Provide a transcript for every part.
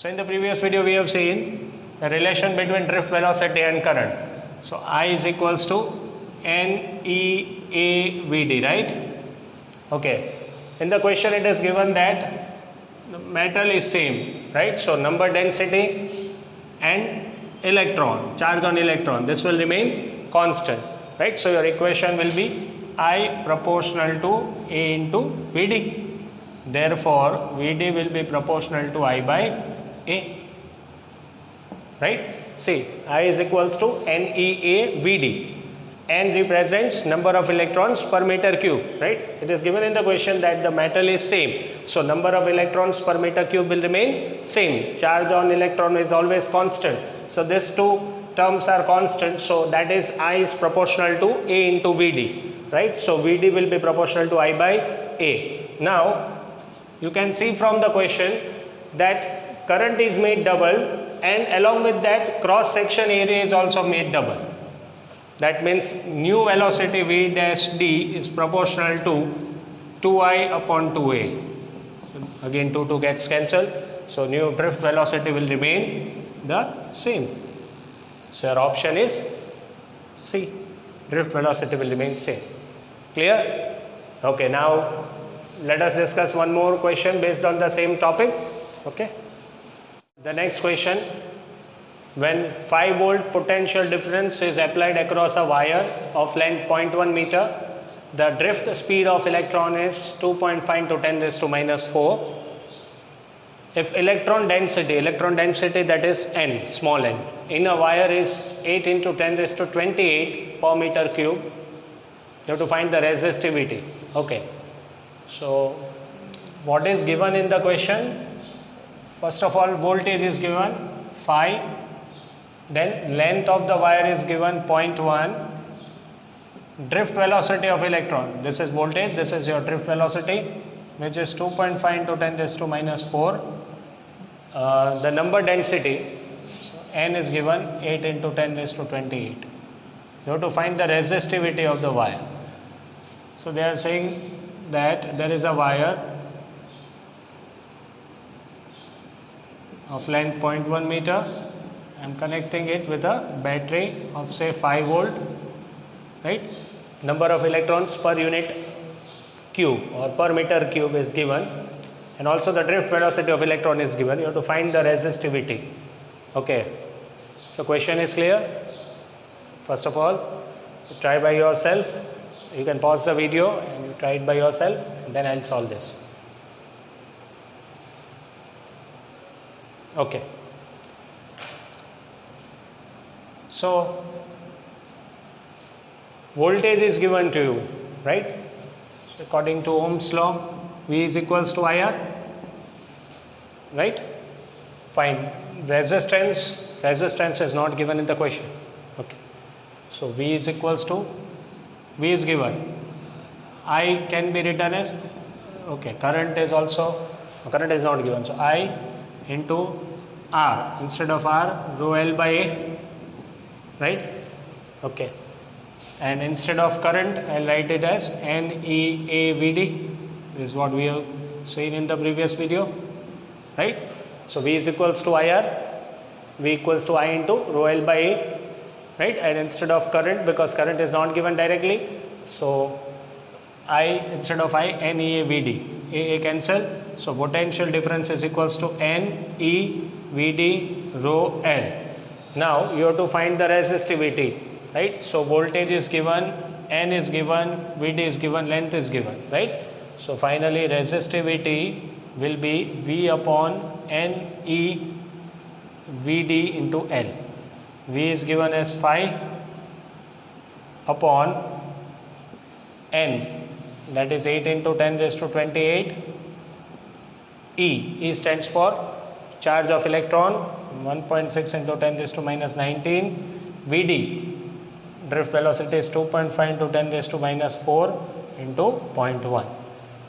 So in the previous video we have seen the relation between drift velocity and current. So I is equals to NEAVD, right? Okay. In the question it is given that the metal is same, right? So number density and electron, charge on electron, this will remain constant, right? So your equation will be I proportional to A into VD. Therefore, VD will be proportional to I by A, right? See, I is equals to NEAVD. N represents number of electrons per meter cube, right? It is given in the question that the metal is same. So, number of electrons per meter cube will remain same. Charge on electron is always constant. So, these two terms are constant. So, that is I is proportional to A into VD, right? So, VD will be proportional to I by A. Now, you can see from the question that current is made double and along with that cross section area is also made double. That means new velocity V dash D is proportional to 2I upon 2A. So again 2 gets cancelled. So new drift velocity will remain the same. So your option is C. Drift velocity will remain same. Clear? Okay, now let us discuss one more question based on the same topic. Okay. The next question, when 5 volt potential difference is applied across a wire of length 0.1 meter, the drift speed of electron is 2.5 into 10 raised to minus 4. If electron density that is n, small n, in a wire is 8 into 10 raised to 28 per meter cube, you have to find the resistivity. Okay. So, what is given in the question? First of all, voltage is given phi, then length of the wire is given 0.1, drift velocity of electron, this is voltage, this is your drift velocity, which is 2.5 into 10 raised to minus 4. The number density, n is given 8 into 10 raised to 28. You have to find the resistivity of the wire. So, they are saying that there is a wire of length 0.1 meter. I am connecting it with a battery of say 5 volt, right? Number of electrons per unit cube or per meter cube is given, and also the drift velocity of electron is given. You have to find the resistivity. Okay. So question is clear. First of all, try by yourself. You can pause the video and you try it by yourself, and then I will solve this. Okay. So, voltage is given to you, right? So, according to Ohm's law, V is equals to IR, right? Fine. Resistance is not given in the question. Okay. So, V is equals to, V is given. I can be written as, okay, current is not given. So, I into R, instead of R, rho L by A, right? Okay. And instead of current, I'll write it as NEAVD. This is what we have seen in the previous video, right? So V is equals to IR, V equals to I into rho L by A, right? And instead of current, because current is not given directly, so I instead of I, NEAVD, AA cancel. So potential difference is equals to NEVD rho L. Now you have to find the resistivity, right? So voltage is given, N is given, VD is given, length is given, right? So finally resistivity will be V upon NEVD into L. V is given as phi upon N, that is 8 into 10 raised to 28. E stands for charge of electron, 1.6 into 10 raised to minus 19. VD, drift velocity is 2.5 into 10 raised to minus 4 into 0.1,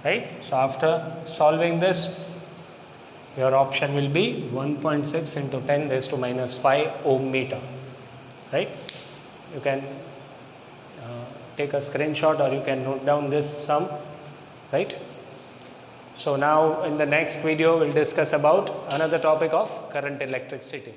right? So after solving this, your option will be 1.6 into 10 raised to minus 5 ohm meter, right? You can take a screenshot or you can note down this sum, right? So now in the next video we'll discuss about another topic of current electricity.